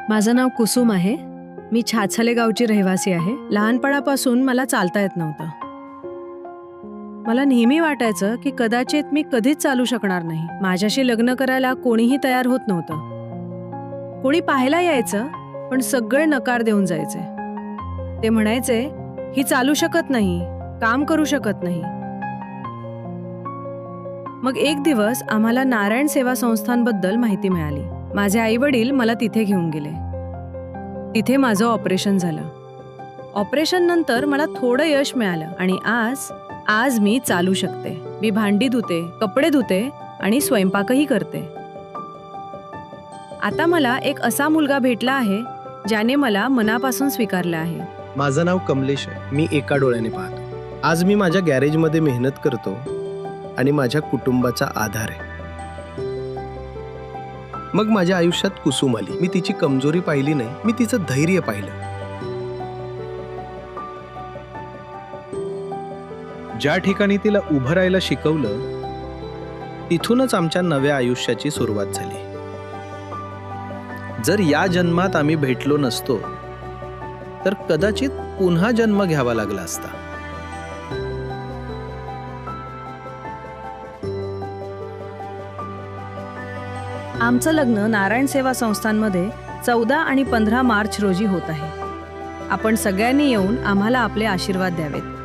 माझं नाव कुसुम आहे. मी छाछले गावची रहिवासी आहे. लहानपणापासून मला चालता येत नव्हतं. मला नेहमी वाटायचं की कदाचित मी कधीच चालू शकणार नाही. माझ्याशी लग्न करायला कोणीही तयार होत नव्हतं. कोणी पाहायला यायचं पण सगळे नकार देऊन जायचे. ते म्हणायचे, ही चालू शकत नाही, काम करू शकत नाही. मग एक दिवस आम्हाला नारायण सेवा संस्थांबद्दल माहिती मिळाली. माझे आई वडील मला तिथे घेऊन गेले. तिथे माझं ऑपरेशन झालं. ऑपरेशन नंतर मला थोडं यश मिळालं आणि आज मी चालू शकते. मी भांडी धुते, कपडे धुते आणि स्वयंपाकही करते. आता मला एक असा मुलगा भेटला आहे ज्याने मला मनापासून स्वीकारलं आहे. माझं नाव कमलेश आहे. मी एका डोळ्याने पाहतो. आज मी माझ्या गॅरेजमध्ये मेहनत करतो आणि माझ्या कुटुंबाचा आधार आहे. मग माझ्या आयुष्यात कुसुम आली. मी तिची कमजोरी पाहिली नाही, मी तिचं धैर्य पाहिलं. ज्या ठिकाणी तिला उभं राहायला शिकवलं, तिथूनच आमच्या नव्या आयुष्याची सुरुवात झाली. जर या जन्मात आम्ही भेटलो नसतो तर कदाचित पुन्हा जन्म घ्यावा लागला असता. आमचं लग्न नारायण सेवा संस्थांमध्ये 14 आणि 15 मार्च रोजी होत आहे. आपण सगळ्यांनी येऊन आम्हाला आपले आशीर्वाद द्यावेत.